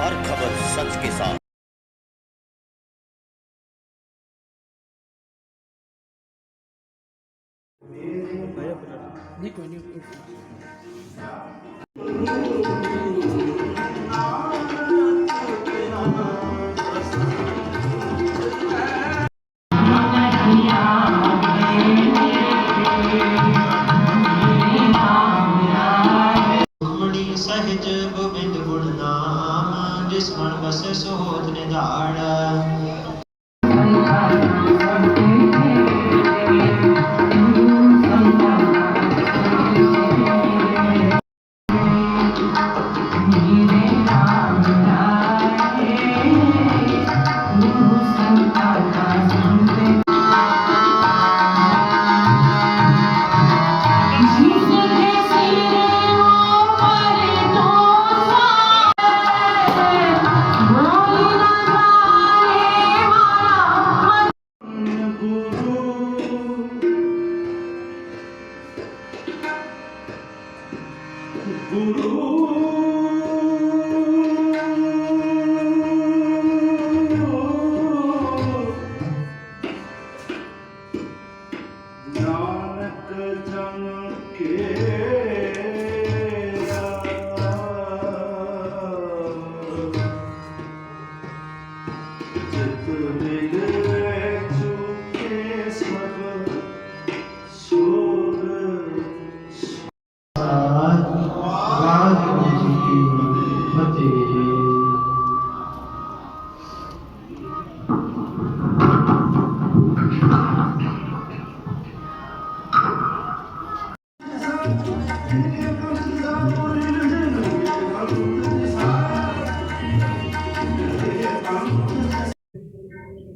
हर खबर सच के साथ। नहीं कोई नहीं सहज गोविंद गुण नाम जिस मन बस सोत निधान।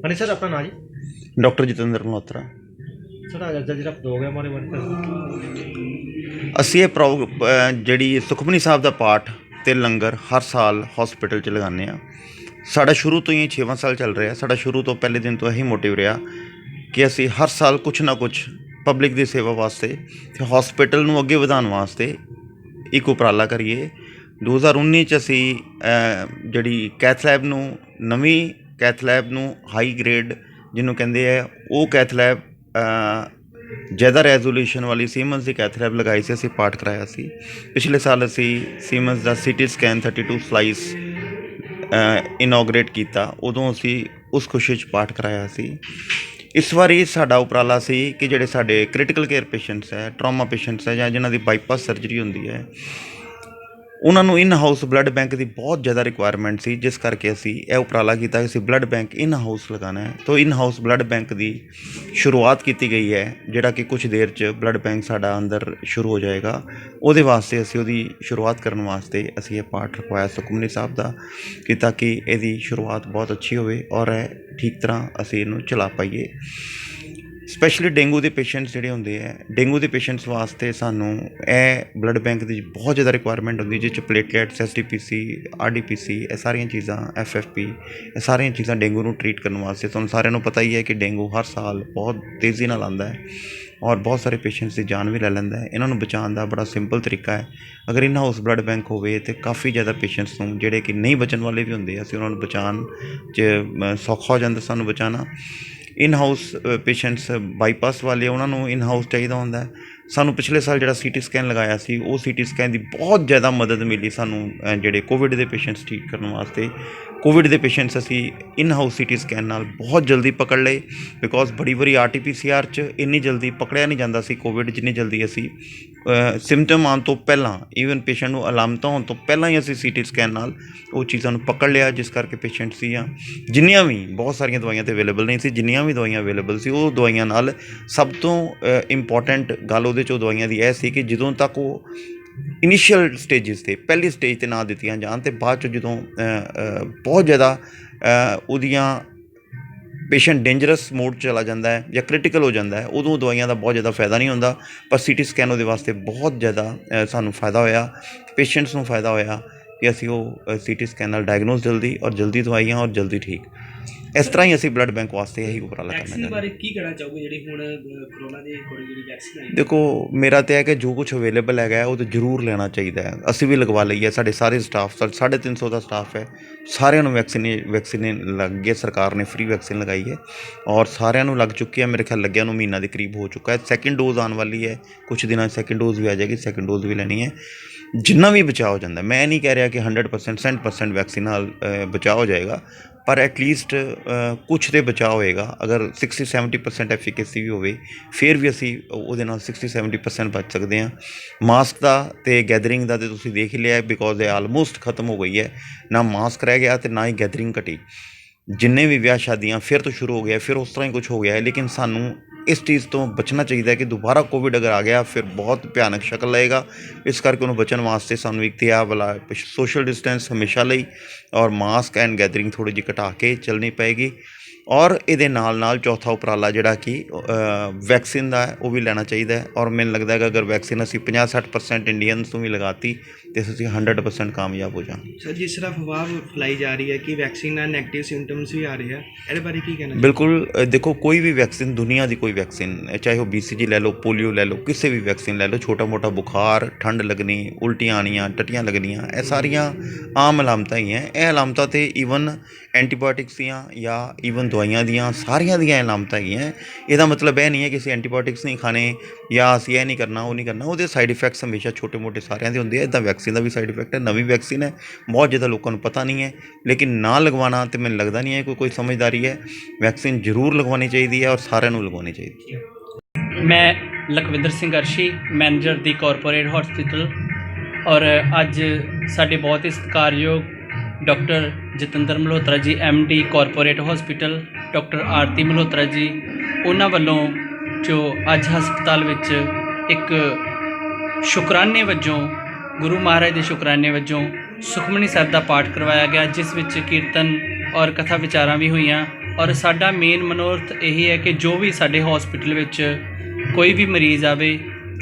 हाँ सर अपना नाम जी डॉक्टर जितेंद्र मल्होत्रा। सर आज जो प्रोग्राम हमारे बारे ਅਸੀਂ ਇਹ ਜਿਹੜੀ ਸੁਖਮਨੀ ਸਾਹਿਬ ਦਾ ਪਾਠ ਤੇ ਲੰਗਰ ਹਰ ਸਾਲ ਹਸਪੀਟਲ 'ਚ ਲਗਾਉਂਦੇ ਹਾਂ। ਸਾਡਾ ਸ਼ੁਰੂ ਤੋਂ ਹੀ 6ਵਾਂ ਸਾਲ ਚੱਲ ਰਿਹਾ। ਸਾਡਾ ਸ਼ੁਰੂ ਤੋਂ ਪਹਿਲੇ ਦਿਨ ਤੋਂ ਇਹੀ ਮੋਟਿਵ ਰਿਹਾ ਕਿ ਅਸੀਂ ਹਰ ਸਾਲ ਕੁਛ ਨਾ ਕੁਛ ਪਬਲਿਕ ਦੀ ਸੇਵਾ ਵਾਸਤੇ ਤੇ ਹਸਪੀਟਲ ਨੂੰ ਅੱਗੇ ਵਧਾਉਣ ਵਾਸਤੇ ਇੱਕ ਉਪਰਾਲਾ ਕਰੀਏ। 2019 'ਚ ਅਸੀਂ ਜਿਹੜੀ ਕੈਥ ਲੈਬ ਨੂੰ ਨਵੀਂ ਕੈਥ ਲੈਬ ਨੂੰ ਹਾਈ ਗ੍ਰੇਡ ਜਿਹਨੂੰ ਕਹਿੰਦੇ ਆ ਉਹ ਕੈਥ ਲੈਬ ਜ਼ਿਆਦਾ ਰੈਜ਼ੋਲੂਸ਼ਨ ਵਾਲੀ ਸੀਮਨਸ ਦੀ ਕੈਥ ਲੈਬ ਲਗਾਈ ਸੀ। ਅਸੀਂ ਪਾਠ ਕਰਾਇਆ ਸੀ। ਪਿਛਲੇ ਸਾਲ ਅਸੀਂ ਸੀਮਨਸ ਦਾ ਸੀਟੀ ਸਕੈਨ 32 ਸਲਾਈਸ ਇਨੋਗਰੇਟ ਕੀਤਾ। ਉਦੋਂ ਅਸੀਂ ਉਸ ਖੁਸ਼ੀ 'ਚ ਪਾਠ ਕਰਾਇਆ ਸੀ। ਇਸ ਵਾਰੀ ਸਾਡਾ ਉਪਰਾਲਾ ਸੀ ਕਿ ਜਿਹੜੇ ਸਾਡੇ ਕ੍ਰਿਟੀਕਲ ਕੇਅਰ ਪੇਸ਼ੈਂਟਸ ਹੈ, ਟਰਾਮਾ ਪੇਸ਼ੈਂਟਸ ਹੈ ਜਾਂ ਜਿਨ੍ਹਾਂ ਦੀ ਬਾਈਪਾਸ ਸਰਜਰੀ ਹੁੰਦੀ ਹੈ, ਉਹਨਾਂ ਨੂੰ ਇਨ ਹਾਊਸ ਬਲੱਡ ਬੈਂਕ ਦੀ ਬਹੁਤ ਜ਼ਿਆਦਾ ਰਿਕੁਆਇਰਮੈਂਟ ਸੀ। ਜਿਸ ਕਰਕੇ ਅਸੀਂ ਇਹ ਉਪਰਾਲਾ ਕੀਤਾ ਕਿ ਅਸੀਂ ਬਲੱਡ ਬੈਂਕ ਇਨ ਹਾਊਸ ਲਗਾਉਣਾ ਹੈ। ਤਾਂ ਇਨ ਹਾਊਸ ਬਲੱਡ ਬੈਂਕ ਦੀ ਸ਼ੁਰੂਆਤ ਕੀਤੀ ਗਈ ਹੈ, ਜਿਹੜਾ ਕਿ ਕੁਛ ਦੇਰ 'ਚ ਬਲੱਡ ਬੈਂਕ ਸਾਡਾ ਅੰਦਰ ਸ਼ੁਰੂ ਹੋ ਜਾਏਗਾ। ਉਹਦੇ ਵਾਸਤੇ ਅਸੀਂ ਉਹਦੀ ਸ਼ੁਰੂਆਤ ਕਰਨ ਵਾਸਤੇ ਅਸੀਂ ਇਹ ਪਾਠ ਰਖਵਾਇਆ ਸੁਖਮਨੀ ਸਾਹਿਬ ਦਾ ਕਿ ਤਾਂ ਕਿ ਇਹਦੀ ਸ਼ੁਰੂਆਤ ਬਹੁਤ ਅੱਛੀ ਹੋਵੇ ਔਰ ਇਹ ਠੀਕ ਤਰ੍ਹਾਂ ਅਸੀਂ ਇਹਨੂੰ ਚਲਾ ਪਾਈਏ। ਸਪੈਸ਼ਲੀ ਡੇਂਗੂ ਦੇ ਪੇਸ਼ੈਂਟਸ ਜਿਹੜੇ ਹੁੰਦੇ ਹੈ, ਡੇਂਗੂ ਦੇ ਪੇਸ਼ੈਂਟਸ ਵਾਸਤੇ ਸਾਨੂੰ ਇਹ ਬਲੱਡ ਬੈਂਕ ਦੀ ਬਹੁਤ ਜ਼ਿਆਦਾ ਰਿਕੁਆਇਰਮੈਂਟ ਹੁੰਦੀ, ਜਿਸ 'ਚ ਪਲੇਟਲੈਟਸ, SDPC, RDPC, ਇਹ ਸਾਰੀਆਂ ਚੀਜ਼ਾਂ, FFP, ਇਹ ਸਾਰੀਆਂ ਚੀਜ਼ਾਂ ਡੇਂਗੂ ਨੂੰ ਟਰੀਟ ਕਰਨ ਵਾਸਤੇ। ਤੁਹਾਨੂੰ ਸਾਰਿਆਂ ਨੂੰ ਪਤਾ ਹੀ ਹੈ ਕਿ ਡੇਂਗੂ ਹਰ ਸਾਲ ਬਹੁਤ ਤੇਜ਼ੀ ਨਾਲ ਆਉਂਦਾ ਹੈ ਔਰ ਬਹੁਤ ਸਾਰੇ ਪੇਸ਼ੈਂਟਸ ਦੀ ਜਾਨ ਵੀ ਲੈ ਲੈਂਦਾ ਹੈ। ਇਹਨਾਂ ਨੂੰ ਬਚਾਉਣ ਦਾ ਬੜਾ ਸਿੰਪਲ ਤਰੀਕਾ ਹੈ। ਅਗਰ ਇਨ ਹਾਊਸ ਬਲੱਡ ਬੈਂਕ ਹੋਵੇ ਤਾਂ ਕਾਫੀ ਜ਼ਿਆਦਾ ਪੇਸ਼ੈਂਟਸ ਨੂੰ ਜਿਹੜੇ ਕਿ ਨਹੀਂ ਬਚਣ ਵਾਲੇ ਵੀ ਹੁੰਦੇ, ਅਸੀਂ ਉਹਨਾਂ ਨੂੰ ਬਚਾਉਣ 'ਚ ਸੌਖਾ ਹੋ ਜਾਂਦਾ ਸਾਨੂੰ ਬਚਾਉਣਾ। ਇਨ ਹਾਊਸ ਪੇਸ਼ੈਂਟਸ ਬਾਈਪਾਸ ਵਾਲੇ, ਉਹਨਾਂ ਨੂੰ ਇਨ ਹਾਊਸ ਚਾਹੀਦਾ ਹੁੰਦਾ ਹੈ। ਸਾਨੂੰ ਪਿਛਲੇ ਸਾਲ ਜਿਹੜਾ CT ਸਕੈਨ ਲਗਾਇਆ ਸੀ, ਉਹ CT ਸਕੈਨ ਦੀ ਬਹੁਤ ਜ਼ਿਆਦਾ ਮਦਦ ਮਿਲੀ ਸਾਨੂੰ ਜਿਹੜੇ ਕੋਵਿਡ ਦੇ ਪੇਸ਼ੈਂਟਸ ਠੀਕ ਕਰਨ ਵਾਸਤੇ। ਕੋਵਿਡ ਦੇ ਪੇਸ਼ੈਂਟਸ ਅਸੀਂ ਇਨ ਹਾਊਸ CT ਸਕੈਨ ਨਾਲ ਬਹੁਤ ਜਲਦੀ ਪਕੜ ਲਏ, ਬਿਕੋਜ਼ ਬੜੀ ਵਾਰੀ RT-PCR 'ਚ ਇੰਨੀ ਜਲਦੀ ਪਕੜਿਆ ਨਹੀਂ ਜਾਂਦਾ ਸੀ ਕੋਵਿਡ, ਜਿੰਨੀ ਜਲਦੀ ਅਸੀਂ ਸਿੰਪਟਮ ਆਉਣ ਤੋਂ ਪਹਿਲਾਂ, ਈਵਨ ਪੇਸ਼ੈਂਟ ਨੂੰ ਅਲਾਮਤਾਂ ਹੋਣ ਤੋਂ ਪਹਿਲਾਂ ਹੀ ਅਸੀਂ CT ਸਕੈਨ ਨਾਲ ਉਹ ਚੀਜ਼ਾਂ ਨੂੰ ਪਕੜ ਲਿਆ। ਜਿਸ ਕਰਕੇ ਪੇਸ਼ੈਂਟਸ ਦੀਆਂ ਜਿੰਨੀਆਂ ਵੀ, ਬਹੁਤ ਸਾਰੀਆਂ ਦਵਾਈਆਂ ਤਾਂ ਅਵੇਲੇਬਲ ਨਹੀਂ ਸੀ, ਜਿੰਨੀਆਂ ਵੀ ਦਵਾਈਆਂ ਅਵੇਲੇਬਲ ਸੀ ਉਹ ਦਵਾਈਆਂ ਨਾਲ ਸਭ ਤੋਂ ਇੰਪੋਰਟੈਂਟ ਗੱਲ ਉਹਦੇ 'ਚੋਂ ਦਵਾਈਆਂ ਦੀ ਇਹ ਸੀ ਕਿ ਜਦੋਂ ਤੱਕ ਉਹ ਇਨੀਸ਼ੀਅਲ ਸਟੇਜਿਸ 'ਤੇ, ਪਹਿਲੀ ਸਟੇਜ 'ਤੇ ਨਾ ਦਿੱਤੀਆਂ ਜਾਣ ਅਤੇ ਬਾਅਦ 'ਚ ਜਦੋਂ ਬਹੁਤ ਜ਼ਿਆਦਾ ਉਹਦੀਆਂ ਪੇਸ਼ੈਂਟ ਡੇਂਜਰਸ ਮੋਡ 'ਚ ਚਲਾ ਜਾਂਦਾ ਹੈ ਜਾਂ ਕ੍ਰਿਟੀਕਲ ਹੋ ਜਾਂਦਾ ਹੈ, ਉਦੋਂ ਦਵਾਈਆਂ ਦਾ ਬਹੁਤ ਜ਼ਿਆਦਾ ਫਾਇਦਾ ਨਹੀਂ ਹੁੰਦਾ। ਪਰ CT ਸਕੈਨ ਉਹਦੇ ਵਾਸਤੇ ਬਹੁਤ ਜ਼ਿਆਦਾ ਸਾਨੂੰ ਫਾਇਦਾ ਹੋਇਆ, ਪੇਸ਼ੈਂਟਸ ਨੂੰ ਫਾਇਦਾ ਹੋਇਆ ਕਿ ਅਸੀਂ ਉਹ CT ਸਕੈਨ ਨਾਲ ਡਾਇਗਨੋਸ ਜਲਦੀ ਔਰ ਜਲਦੀ ਦਵਾਈਆਂ ਔਰ ਜਲਦੀ ਠੀਕ। ਇਸ ਤਰ੍ਹਾਂ ਹੀ ਅਸੀਂ ਬਲੱਡ ਬੈਂਕ ਵਾਸਤੇ ਇਹੀ ਉਪਰਾਲਾ ਕਰਨਾ ਵੈਕਸੀਨ ਚਾਹੁੰਦੇ ਬਾਰੇ ਕੀ ਕਹਿਣਾ ਚਾਹੋਗੇ ਜਿਹੜੀ ਹੁਣ ਕਰੋਨਾ ਦੀ ਥੋੜੀ ਜਿਹੜੀ ਵੈਕਸੀਨ ਆਈ ਦੇਖੋ ਮੇਰਾ ਤਾਂ ਹੈ ਕਿ ਜੋ ਕੁਝ ਅਵੇਲੇਬਲ ਹੈਗਾ ਉਹ ਤਾਂ ਜ਼ਰੂਰ ਲੈਣਾ ਚਾਹੀਦਾ ਹੈ। ਅਸੀਂ ਵੀ ਲਗਵਾ ਲਈ ਹੈ, ਸਾਡੇ ਸਾਰੇ ਸਟਾਫ 350 ਦਾ ਸਟਾਫ ਹੈ, ਸਾਰਿਆਂ ਨੂੰ ਵੈਕਸੀਨ ਲੱਗ ਗਈ ਹੈ। ਸਰਕਾਰ ਨੇ ਫ੍ਰੀ ਵੈਕਸੀਨ ਲਗਾਈ ਹੈ ਔਰ ਸਾਰਿਆਂ ਨੂੰ ਲੱਗ ਚੁੱਕੀ ਹੈ। ਮੇਰੇ ਖਿਆਲ ਲੱਗਿਆ ਨੂੰ ਮਹੀਨਾ ਦੇ ਕਰੀਬ ਹੋ ਚੁੱਕਾ ਹੈ। ਸੈਕਿੰਡ ਡੋਜ਼ ਆਉਣ ਵਾਲੀ ਹੈ, ਕੁਛ ਦਿਨਾਂ 'ਚ ਸੈਕਿੰਡ ਡੋਜ਼ ਵੀ ਆ ਜਾਏਗੀ, ਸੈਕਿੰਡ ਡੋਜ਼ ਵੀ ਲੈਣੀ ਹੈ। ਜਿੰਨਾ ਵੀ ਬਚਾਅ ਹੋ ਜਾਂਦਾ, ਮੈਂ ਨਹੀਂ ਕਹਿ ਰਿਹਾ ਕਿ 100% 100% ਵੈਕਸੀਨ ਨਾਲ ਬਚਾਅ ਹੋ ਜਾਏਗਾ, ਪਰ ਐਟਲੀਸਟ ਕੁਛ ਤੇ ਬਚਾਅ ਹੋਏਗਾ। ਅਗਰ 60-70% ਐਫੀਕੇਸੀ ਵੀ ਹੋਵੇ ਫਿਰ ਵੀ ਅਸੀਂ ਉਹਦੇ ਨਾਲ 60-70% ਬਚ ਸਕਦੇ ਹਾਂ। ਮਾਸਕ ਦਾ ਅਤੇ ਗੈਦਰਿੰਗ ਦਾ ਤਾਂ ਤੁਸੀਂ ਦੇਖ ਹੀ ਲਿਆ, ਬਿਕੋਜ਼ ਇਹ ਆਲਮੋਸਟ ਖਤਮ ਹੋ ਗਈ ਹੈ। ਨਾ ਮਾਸਕ ਰਹਿ ਗਿਆ ਅਤੇ ਨਾ ਹੀ ਗੈਦਰਿੰਗ ਘਟੀ। ਜਿੰਨੇ ਵੀ ਵਿਆਹ ਸ਼ਾਦੀਆਂ ਫਿਰ ਤੋਂ ਸ਼ੁਰੂ ਹੋ ਗਿਆ, ਫਿਰ ਉਸ ਤਰ੍ਹਾਂ ਹੀ ਕੁਛ ਹੋ ਗਿਆ ਹੈ। ਲੇਕਿਨ ਸਾਨੂੰ ਇਸ ਚੀਜ਼ ਤੋਂ ਬਚਣਾ ਚਾਹੀਦਾ ਹੈ ਕਿ ਦੁਬਾਰਾ ਕੋਵਿਡ ਅਗਰ ਆ ਗਿਆ ਫਿਰ ਬਹੁਤ ਭਿਆਨਕ ਸ਼ਕਲ ਲਏਗਾ। ਇਸ ਕਰਕੇ ਉਹਨੂੰ ਬਚਣ ਵਾਸਤੇ ਸਾਨੂੰ ਇੱਕ ਤਾਂ ਆਹ ਵਾਲਾ ਸੋਸ਼ਲ ਡਿਸਟੈਂਸ ਹਮੇਸ਼ਾ ਲਈ ਔਰ ਮਾਸਕ ਐਂਡ ਗੈਦਰਿੰਗ ਥੋੜ੍ਹੀ ਜਿਹੀ ਘਟਾ ਕੇ ਚੱਲਣੀ ਪਏਗੀ। ਔਰ ਇਹਦੇ ਨਾਲ ਚੌਥਾ ਉਪਰਾਲਾ ਜਿਹੜਾ ਕਿ ਵੈਕਸੀਨ ਦਾ ਹੈ ਉਹ ਵੀ ਲੈਣਾ ਚਾਹੀਦਾ ਹੈ। ਔਰ ਮੈਨੂੰ ਲੱਗਦਾ ਹੈ ਕਿ ਅਗਰ ਵੈਕਸੀਨ ਅਸੀਂ 50-60% ਇੰਡੀਅਨਸ ਨੂੰ ਵੀ ਲਗਾਤੀ ਅਤੇ ਅਸੀਂ 100% ਕਾਮਯਾਬ ਹੋ ਜਾਵਾਂਗੇ। ਸਰ ਜਿਸ ਤਰ੍ਹਾਂ ਅਫਵਾਹ ਫੈਲਾਈ ਜਾ ਰਹੀ ਹੈ ਕਿ ਵੈਕਸੀਨ ਨਾਲ ਨੈਗੇਟਿਵ ਸਿੰਪਟਮਸ ਵੀ ਆ ਰਹੇ ਆ, ਇਹਦੇ ਬਾਰੇ ਕੀ ਕਹਿਣਾ? ਬਿਲਕੁਲ ਦੇਖੋ ਕੋਈ ਵੀ ਵੈਕਸੀਨ, ਦੁਨੀਆ ਦੀ ਕੋਈ ਵੈਕਸੀਨ, ਚਾਹੇ ਉਹ BCG ਲੈ ਲਓ, ਪੋਲੀਓ ਲੈ ਲਓ, ਕਿਸੇ ਵੀ ਵੈਕਸੀਨ ਲੈ ਲਓ, ਛੋਟਾ ਮੋਟਾ ਬੁਖਾਰ, ਠੰਡ ਲੱਗਣੀ, ਉਲਟੀਆਂ ਆਉਣੀਆਂ, ਟੱਟੀਆਂ ਲੱਗਣੀਆਂ, ਇਹ ਸਾਰੀਆਂ ਆਮ ਅਲਾਮਤਾਂ ਹੀ ਹੈ। ਇਹ ਅਲਾਮਤਾਂ ਤਾਂ ਈਵਨ ਐਂਟੀਬਾਇਓਟਿਕਸ ਦੀਆਂ ਜਾਂ ਈਵਨ ਦਵਾਈਆਂ ਦੀਆਂ ਸਾਰੀਆਂ ਦੀਆਂ ਅਲਾਮਤਾਂ ਹੈਗੀਆਂ। ਇਹਦਾ ਮਤਲਬ ਇਹ ਨਹੀਂ ਹੈ ਕਿ ਅਸੀਂ ਐਂਟੀਬਾਇਓਟਿਕਸ ਨਹੀਂ ਖਾਣੇ ਜਾਂ ਅਸੀਂ ਇਹ ਨਹੀਂ ਕਰਨਾ ਉਹ ਨਹੀਂ ਕਰਨਾ। ਉਹਦੇ ਸਾਈਡ ਇਫੈਕਟਸ ਹਮੇਸ਼ਾ ਛੋਟੇ ਮੋਟੇ ਸਾਰਿਆਂ ਦੇ ਹੁੰਦੇ ਆ। ਇੱਦਾਂ ਵੈਕਸੀਨ ਦਾ ਵੀ ਸਾਈਡ ਇਫੈਕਟ ਹੈ। ਨਵੀਂ ਵੈਕਸੀਨ ਹੈ, ਬਹੁਤ ਜ਼ਿਆਦਾ ਲੋਕਾਂ ਨੂੰ ਪਤਾ ਨਹੀਂ ਹੈ, ਲੇਕਿਨ ਨਾ ਲਗਵਾਉਣਾ ਤਾਂ ਮੈਨੂੰ ਲੱਗਦਾ ਨਹੀਂ ਹੈ ਕੋਈ ਸਮਝਦਾਰੀ ਹੈ। ਵੈਕਸੀਨ ਜ਼ਰੂਰ ਲਗਵਾਉਣੀ ਚਾਹੀਦੀ ਹੈ ਔਰ ਸਾਰਿਆਂ ਨੂੰ ਲਗਵਾਉਣੀ ਚਾਹੀਦੀ ਹੈ। ਮੈਂ ਲਖਵਿੰਦਰ ਸਿੰਘ ਅਰਸ਼ੀ, ਮੈਨੇਜਰ ਦੀ ਕਾਰਪੋਰੇਟ ਹਸਪੀਟਲ, ਔਰ ਅੱਜ ਸਾਡੇ ਬਹੁਤ ਹੀ ਸਤਿਕਾਰਯੋਗ ਡਾਕਟਰ ਜਤਿੰਦਰ ਮਲਹੋਤਰਾ ਜੀ MD ਕਾਰਪੋਰੇਟ ਹਸਪੀਟਲ, ਡਾਕਟਰ ਆਰਤੀ ਮਲਹੋਤਰਾ ਜੀ, ਉਹਨਾਂ ਵੱਲੋਂ ਜੋ ਅੱਜ ਹਸਪਤਾਲ ਵਿੱਚ ਇੱਕ ਸ਼ੁਕਰਾਨੇ ਵਜੋਂ, ਗੁਰੂ ਮਹਾਰਾਜ ਦੇ ਸ਼ੁਕਰਾਨੇ ਵਜੋਂ ਸੁਖਮਨੀ ਸਾਹਿਬ ਦਾ ਪਾਠ ਕਰਵਾਇਆ ਗਿਆ, ਜਿਸ ਵਿੱਚ ਕੀਰਤਨ ਔਰ ਕਥਾ ਵਿਚਾਰਾਂ ਵੀ ਹੋਈਆਂ। ਔਰ ਸਾਡਾ ਮੇਨ ਮਨੋਰਥ ਇਹੀ ਹੈ ਕਿ ਜੋ ਵੀ ਸਾਡੇ ਹਸਪੀਟਲ ਵਿੱਚ ਕੋਈ ਵੀ ਮਰੀਜ਼ ਆਵੇ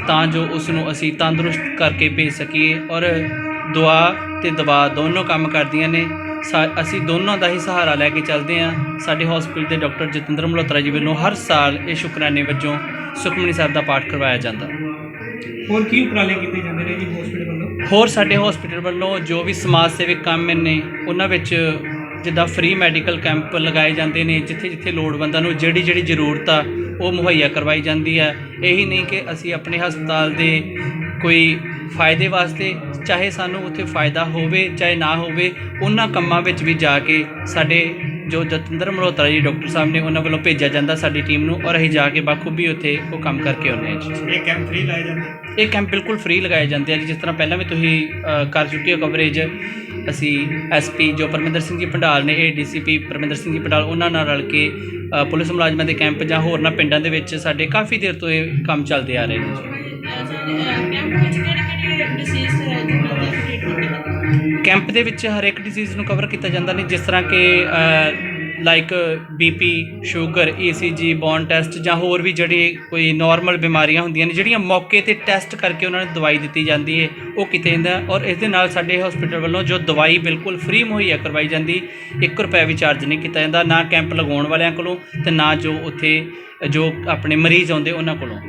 ਤਾਂ ਜੋ ਉਸ ਨੂੰ ਅਸੀਂ ਤੰਦਰੁਸਤ ਕਰਕੇ ਭੇਜ ਸਕੀਏ। ਔਰ ਦੁਆ ਅਤੇ ਦਵਾ ਦੋਨੋਂ ਕੰਮ ਕਰਦੀਆਂ ਨੇ। ਅਸੀਂ ਦੋਨਾਂ ਦਾ ਹੀ ਸਹਾਰਾ ਲੈ ਕੇ ਚੱਲਦੇ ਹਾਂ। ਸਾਡੇ ਹਸਪੀਟਲ ਦੇ ਡਾਕਟਰ ਜਤਿੰਦਰ ਮਲਹੋਤਰਾ ਜੀ ਵੱਲੋਂ ਹਰ ਸਾਲ ਇਹ ਸ਼ੁਕਰਾਨੇ ਵਜੋਂ ਸੁਖਮਨੀ ਸਾਹਿਬ ਦਾ ਪਾਠ ਕਰਵਾਇਆ ਜਾਂਦਾ। ਹੋਰ ਕੀ ਉਪਰਾਲੇ ਕੀਤੇ ਜਾਂਦੇ ਨੇ ਜੀ ਹਸਪੀਟਲ ਵੱਲੋਂ? ਹੋਰ ਸਾਡੇ ਹਸਪੀਟਲ ਵੱਲੋਂ ਜੋ ਵੀ ਸਮਾਜ ਸੇਵਕ ਕੰਮ ਨੇ ਉਹਨਾਂ ਵਿੱਚ ਜਿੱਦਾਂ ਫ੍ਰੀ ਮੈਡੀਕਲ ਕੈਂਪ ਲਗਾਏ ਜਾਂਦੇ ਨੇ, ਜਿੱਥੇ ਜਿੱਥੇ ਲੋੜਵੰਦਾਂ ਨੂੰ ਜਿਹੜੀ ਜ਼ਰੂਰਤ ਆ ਉਹ ਮੁਹੱਈਆ ਕਰਵਾਈ ਜਾਂਦੀ ਹੈ। ਇਹੀ ਨਹੀਂ ਕਿ ਅਸੀਂ ਆਪਣੇ ਹਸਪਤਾਲ ਦੇ ਕੋਈ ਫਾਇਦੇ ਵਾਸਤੇ, ਚਾਹੇ ਸਾਨੂੰ ਉੱਥੇ ਫਾਇਦਾ ਹੋਵੇ ਚਾਹੇ ਨਾ ਹੋਵੇ, ਉਹਨਾਂ ਕੰਮਾਂ ਵਿੱਚ ਵੀ ਜਾ ਕੇ ਸਾਡੇ ਜੋ ਜਤਿੰਦਰ ਮਲਹੋਤਰਾ ਜੀ ਡਾਕਟਰ ਸਾਹਿਬ ਨੇ ਉਹਨਾਂ ਵੱਲੋਂ ਭੇਜਿਆ ਜਾਂਦਾ ਸਾਡੀ ਟੀਮ ਨੂੰ, ਔਰ ਅਸੀਂ ਜਾ ਕੇ ਬਾਖੂਬੀ ਉੱਥੇ ਉਹ ਕੰਮ ਕਰਕੇ ਆਉਂਦੇ ਹਾਂ ਜੀ। ਇਹ ਕੈਂਪ ਫ੍ਰੀ ਲਾਏ ਜਾਂਦੇ? ਇਹ ਕੈਂਪ ਬਿਲਕੁਲ ਫ੍ਰੀ ਲਗਾਏ ਜਾਂਦੇ ਆ ਜੀ। ਜਿਸ ਤਰ੍ਹਾਂ ਪਹਿਲਾਂ ਵੀ ਤੁਸੀਂ ਕਰ ਚੁੱਕੇ ਹੋ ਕਵਰੇਜ। ਅਸੀਂ SP ਜੋ ਪਰਮਿੰਦਰ ਸਿੰਘ ਜੀ ਭੰਡਾਲ ਨੇ, ADCP ਪਰਮਿੰਦਰ ਸਿੰਘ ਜੀ ਭੰਡਾਲ, ਉਹਨਾਂ ਨਾਲ ਰਲ ਕੇ ਪੁਲਿਸ ਮੁਲਾਜ਼ਮਾਂ ਦੇ ਕੈਂਪ ਜਾਂ ਹੋਰਨਾਂ ਪਿੰਡਾਂ ਦੇ ਵਿੱਚ ਸਾਡੇ ਕਾਫੀ ਦੇਰ ਤੋਂ ਇਹ ਕੰਮ ਚੱਲਦੇ ਆ ਰਹੇ ਨੇ ਜੀ। ਕੈਂਪ ਦੇ ਵਿੱਚ ਹਰ ਇੱਕ ਡਿਜ਼ੀਜ਼ ਨੂੰ ਕਵਰ ਕੀਤਾ ਜਾਂਦਾ ਨੇ, ਜਿਸ ਤਰ੍ਹਾਂ ਕਿ like BP, sugar, ECG, bone test ਜਾਂ ਹੋਰ ਵੀ ਜਿਹੜੀ ਕੋਈ ਨੋਰਮਲ ਬਿਮਾਰੀਆਂ ਹੁੰਦੀਆਂ ਨੇ ਜਿਹੜੀਆਂ ਮੌਕੇ 'ਤੇ ਟੈਸਟ ਕਰਕੇ ਉਹਨਾਂ ਨੂੰ ਦਵਾਈ ਦਿੱਤੀ ਜਾਂਦੀ ਹੈ, ਉਹ ਕੀਤੇ ਜਾਂਦਾ। ਔਰ ਇਸ ਦੇ ਨਾਲ ਸਾਡੇ ਹਸਪੀਟਲ ਵੱਲੋਂ ਜੋ ਦਵਾਈ ਬਿਲਕੁਲ ਫ੍ਰੀ ਮੁਹੱਈਆ ਕਰਵਾਈ ਜਾਂਦੀ, 1 ਰੁਪਇਆ ਵੀ ਚਾਰਜ ਨਹੀਂ ਕੀਤਾ ਜਾਂਦਾ, ਨਾ ਕੈਂਪ ਲਗਾਉਣ ਵਾਲਿਆਂ ਕੋਲੋਂ ਅਤੇ ਨਾ ਜੋ ਉੱਥੇ ਜੋ ਆਪਣੇ ਮਰੀਜ਼ ਆਉਂਦੇ ਉਹਨਾਂ ਕੋਲੋਂ।